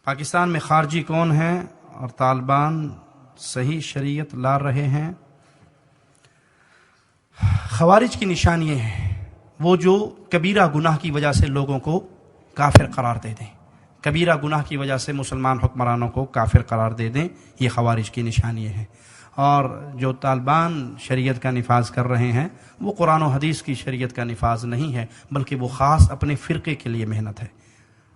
پاکستان میں خارجی کون ہیں اور طالبان صحیح شریعت لا رہے ہیں؟ خوارج کی نشان یہ ہے وہ جو کبیرہ گناہ کی وجہ سے لوگوں کو کافر قرار دے دیں، کبیرہ گناہ کی وجہ سے مسلمان حکمرانوں کو کافر قرار دے دیں، یہ خوارج کی نشان یہ ہے۔ اور جو طالبان شریعت کا نفاذ کر رہے ہیں وہ قرآن و حدیث کی شریعت کا نفاذ نہیں ہے، بلکہ وہ خاص اپنے فرقے کے لیے محنت ہے،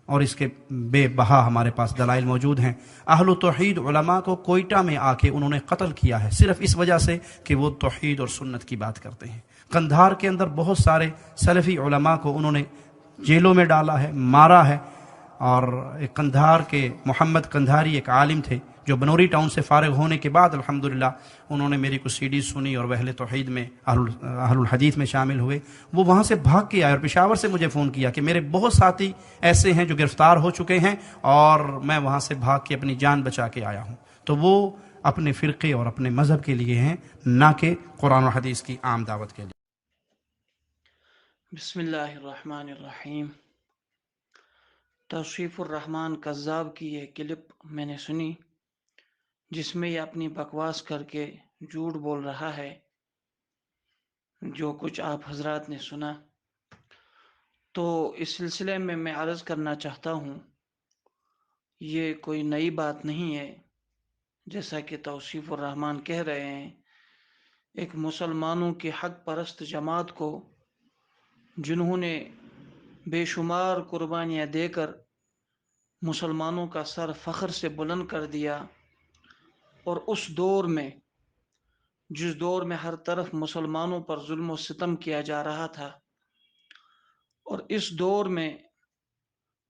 اور اس کے بے بہا ہمارے پاس دلائل موجود ہیں۔ اہل توحید علماء کو کوئٹہ میں آ کے انہوں نے قتل کیا ہے صرف اس وجہ سے کہ وہ توحید اور سنت کی بات کرتے ہیں۔ قندھار کے اندر بہت سارے سلفی علماء کو انہوں نے جیلوں میں ڈالا ہے، مارا ہے۔ اور ایک قندھار کے محمد قندھاری ایک عالم تھے جو بنوری ٹاؤن سے فارغ ہونے کے بعد الحمدللہ انہوں نے میری کچھ سی ڈی سنی اور وہ اہل توحید میں اہل الحدیث میں شامل ہوئے۔ وہ وہاں سے بھاگ کے آئے اور پشاور سے مجھے فون کیا کہ میرے بہت ساتھی ایسے ہیں جو گرفتار ہو چکے ہیں اور میں وہاں سے بھاگ کے اپنی جان بچا کے آیا ہوں۔ تو وہ اپنے فرقے اور اپنے مذہب کے لیے ہیں، نہ کہ قرآن و حدیث کی عام دعوت کے لیے۔ بسم اللہ الرحمن الرحیم۔ توصیف الرحمن کذاب کی یہ کلپ میں نے سنی جس میں یہ اپنی بکواس کر کے جھوٹ بول رہا ہے۔ جو کچھ آپ حضرات نے سنا تو اس سلسلے میں عرض کرنا چاہتا ہوں، یہ کوئی نئی بات نہیں ہے۔ جیسا کہ توصیف الرحمن کہہ رہے ہیں، ایک مسلمانوں کی حق پرست جماعت کو جنہوں نے بے شمار قربانیاں دے کر مسلمانوں کا سر فخر سے بلند کر دیا، اور اس دور میں جس دور میں ہر طرف مسلمانوں پر ظلم و ستم کیا جا رہا تھا، اور اس دور میں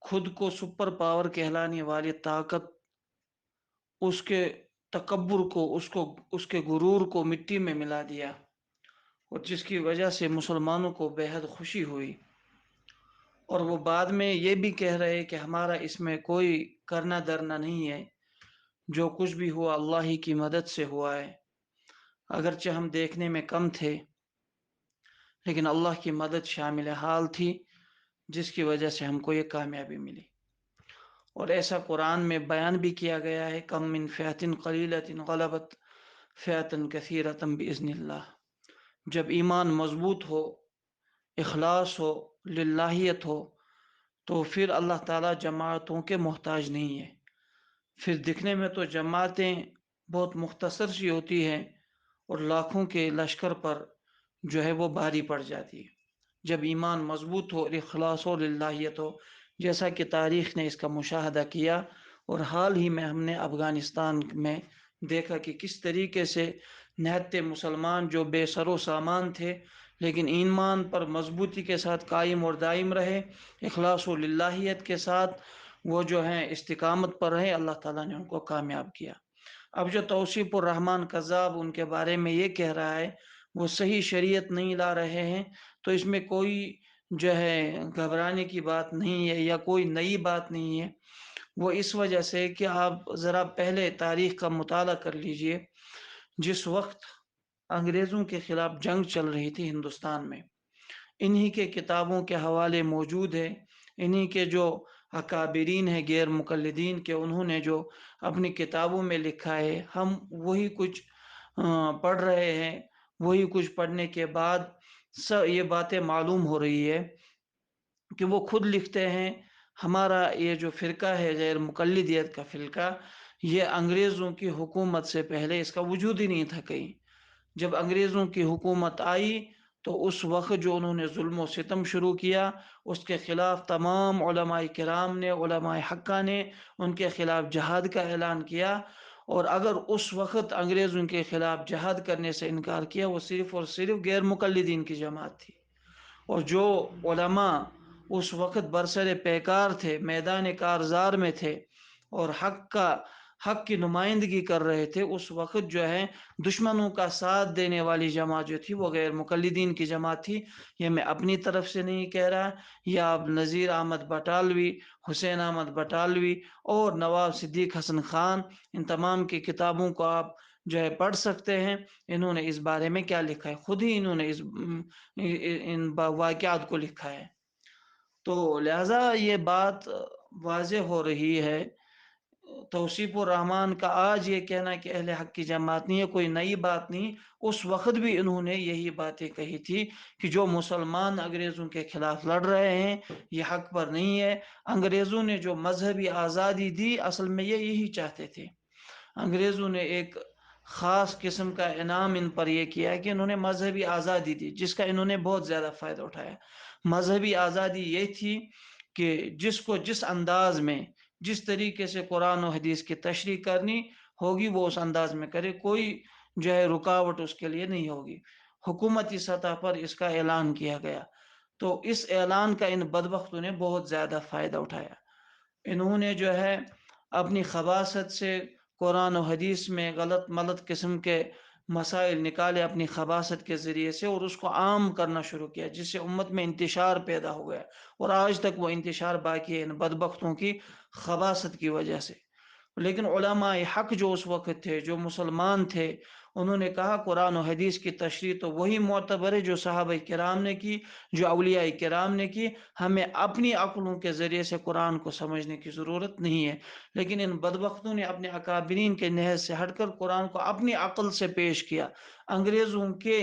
خود کو سپر پاور کہلانے والی طاقت اس کے تکبر کو اس کے غرور کو مٹی میں ملا دیا، اور جس کی وجہ سے مسلمانوں کو بے حد خوشی ہوئی۔ اور وہ بعد میں یہ بھی کہہ رہے کہ ہمارا اس میں کوئی کرنا درنا نہیں ہے، جو کچھ بھی ہوا اللہ ہی کی مدد سے ہوا ہے۔ اگرچہ ہم دیکھنے میں کم تھے لیکن اللہ کی مدد شامل حال تھی، جس کی وجہ سے ہم کو یہ کامیابی ملی۔ اور ایسا قرآن میں بیان بھی کیا گیا ہے، کم من فئۃ قلیلۃ غلبت فئۃ کثیرۃ باذن اللہ۔ جب ایمان مضبوط ہو، اخلاص ہو، للہیت ہو، تو پھر اللہ تعالیٰ جماعتوں کے محتاج نہیں ہے۔ پھر دکھنے میں تو جماعتیں بہت مختصر سی ہوتی ہیں اور لاکھوں کے لشکر پر جو ہے وہ بھاری پڑ جاتی ہے۔ جب ایمان مضبوط ہو اور اخلاص ہو، للہیت ہو، جیسا کہ تاریخ نے اس کا مشاہدہ کیا، اور حال ہی میں ہم نے افغانستان میں دیکھا کہ کس طریقے سے نہتے مسلمان جو بے سر و سامان تھے لیکن ایمان پر مضبوطی کے ساتھ قائم اور دائم رہے، اخلاص و للہیت کے ساتھ وہ جو ہیں استقامت پر رہے، اللہ تعالیٰ نے ان کو کامیاب کیا۔ اب جو توصیف الرحمن کذاب ان کے بارے میں یہ کہہ رہا ہے وہ صحیح شریعت نہیں لا رہے ہیں، تو اس میں کوئی جو ہے گھبرانے کی بات نہیں ہے یا کوئی نئی بات نہیں ہے۔ وہ اس وجہ سے کہ آپ ذرا پہلے تاریخ کا مطالعہ کر لیجئے۔ جس وقت انگریزوں کے خلاف جنگ چل رہی تھی ہندوستان میں، انہی کے کتابوں کے حوالے موجود ہیں، انہی کے جو اکابرین ہیں غیر مقلدین کے، انہوں نے جو اپنی کتابوں میں لکھا ہے، ہم وہی کچھ پڑھ رہے ہیں۔ وہی کچھ پڑھنے کے بعد یہ باتیں معلوم ہو رہی ہے کہ وہ خود لکھتے ہیں ہمارا یہ جو فرقہ ہے غیر مقلدیت کا فرقہ، یہ انگریزوں کی حکومت سے پہلے اس کا وجود ہی نہیں تھا کہیں۔ جب انگریزوں کی حکومت آئی تو اس وقت جو انہوں نے ظلم و ستم شروع کیا، اس کے خلاف تمام علماء کرام نے، علماء حقہ نے ان کے خلاف جہاد کا اعلان کیا۔ اور اگر اس وقت انگریزوں کے خلاف جہاد کرنے سے انکار کیا، وہ صرف اور صرف غیر مقلدین کی جماعت تھی۔ اور جو علماء اس وقت برسر پیکار تھے، میدان کارزار میں تھے اور حق کی نمائندگی کر رہے تھے، اس وقت جو ہے دشمنوں کا ساتھ دینے والی جماعت جو تھی وہ غیر مقلدین کی جماعت تھی۔ یہ میں اپنی طرف سے نہیں کہہ رہا، یہ آپ نذیر احمد بٹالوی، حسین احمد بٹالوی اور نواب صدیق حسن خان، ان تمام کی کتابوں کو آپ جو ہے پڑھ سکتے ہیں۔ انہوں نے اس بارے میں کیا لکھا ہے، خود ہی انہوں نے ان واقعات کو لکھا ہے۔ تو لہذا یہ بات واضح ہو رہی ہے توصیف الرحمان کا آج یہ کہنا کہ اہل حق کی جماعت نہیں ہے کوئی نئی بات نہیں، اس وقت بھی انہوں نے یہی باتیں کہی تھی کہ جو مسلمان انگریزوں کے خلاف لڑ رہے ہیں یہ حق پر نہیں ہے۔ انگریزوں نے جو مذہبی آزادی دی اصل میں یہ یہی چاہتے تھے۔ انگریزوں نے ایک خاص قسم کا انعام ان پر یہ کیا کہ انہوں نے مذہبی آزادی دی، جس کا انہوں نے بہت زیادہ فائدہ اٹھایا۔ مذہبی آزادی یہ تھی کہ جس کو جس انداز میں جس طریقے سے قرآن و حدیث کی تشریح کرنی ہوگی وہ اس انداز میں کرے، کوئی جو ہے رکاوٹ اس کے لیے نہیں ہوگی۔ حکومتی سطح پر اس کا اعلان کیا گیا، تو اس اعلان کا ان بدبختوں نے بہت زیادہ فائدہ اٹھایا۔ انہوں نے جو ہے اپنی خباثت سے قرآن و حدیث میں غلط ملط قسم کے مسائل نکالے اپنی خباثت کے ذریعے سے، اور اس کو عام کرنا شروع کیا، جس سے امت میں انتشار پیدا ہو گیا، اور آج تک وہ انتشار باقی ہے ان بدبختوں کی خباثت کی وجہ سے۔ لیکن علماء حق جو اس وقت تھے، جو مسلمان تھے، انہوں نے کہا قرآن و حدیث کی تشریح تو وہی معتبر ہے جو صحابہ کرام نے کی، جو اولیاء کرام نے کی، ہمیں اپنی عقلوں کے ذریعے سے قرآن کو سمجھنے کی ضرورت نہیں ہے۔ لیکن ان بدبختوں نے اپنے اکابرین کے نہج سے ہٹ کر قرآن کو اپنی عقل سے پیش کیا، انگریزوں کے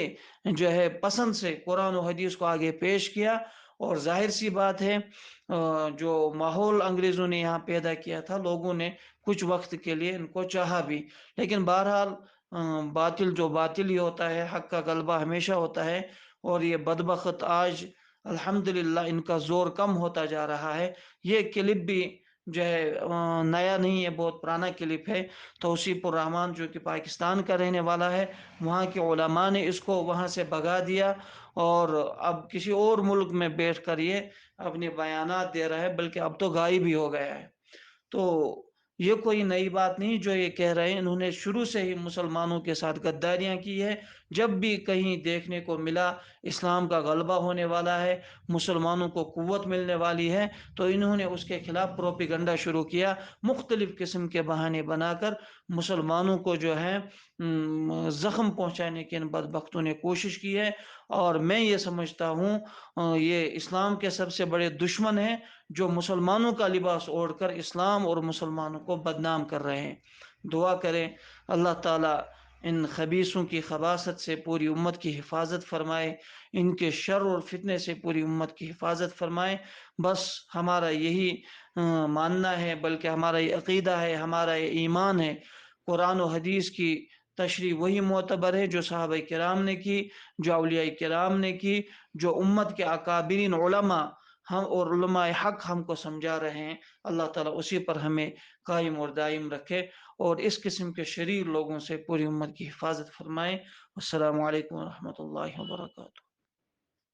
جو ہے پسند سے قرآن و حدیث کو آگے پیش کیا، اور ظاہر سی بات ہے جو ماحول انگریزوں نے یہاں پیدا کیا تھا، لوگوں نے کچھ وقت کے لیے ان کو چاہا بھی، لیکن بہرحال باطل جو باطل ہی ہوتا ہے، حق کا غلبہ ہمیشہ ہوتا ہے، اور یہ بدبخت آج الحمدللہ ان کا زور کم ہوتا جا رہا ہے۔ یہ کلپ بھی جو ہے نیا نہیں ہے، بہت پرانا کلپ ہے۔ توصیف الرحمان جو کہ پاکستان کا رہنے والا ہے، وہاں کے علماء نے اس کو وہاں سے بھگا دیا، اور اب کسی اور ملک میں بیٹھ کر یہ اپنے بیانات دے رہا ہے، بلکہ اب تو غائب ہی ہو گیا ہے۔ تو یہ کوئی نئی بات نہیں جو یہ کہہ رہے ہیں، انہوں نے شروع سے ہی مسلمانوں کے ساتھ غداریاں کی ہے۔ جب بھی کہیں دیکھنے کو ملا اسلام کا غلبہ ہونے والا ہے، مسلمانوں کو قوت ملنے والی ہے، تو انہوں نے اس کے خلاف پروپیگنڈا شروع کیا، مختلف قسم کے بہانے بنا کر مسلمانوں کو جو ہے زخم پہنچانے کی ان بدبختوں نے کوشش کی ہے۔ اور میں یہ سمجھتا ہوں یہ اسلام کے سب سے بڑے دشمن ہیں، جو مسلمانوں کا لباس اوڑھ کر اسلام اور مسلمانوں کو بدنام کر رہے ہیں۔ دعا کریں اللہ تعالیٰ ان خبیثوں کی خباثت سے پوری امت کی حفاظت فرمائے، ان کے شر اور فتنے سے پوری امت کی حفاظت فرمائے۔ بس ہمارا یہی ماننا ہے، بلکہ ہمارا یہ عقیدہ ہے، ہمارا یہ ایمان ہے، قرآن و حدیث کی تشریح وہی معتبر ہے جو صحابہ کرام نے کی، جو اولیاء کرام نے کی، جو امت کے اکابرین علماء ہم اور علماء حق ہم کو سمجھا رہے ہیں۔ اللہ تعالیٰ اسی پر ہمیں قائم اور دائم رکھے، اور اس قسم کے شریر لوگوں سے پوری امت کی حفاظت فرمائے۔ السلام علیکم ورحمۃ اللہ وبرکاتہ۔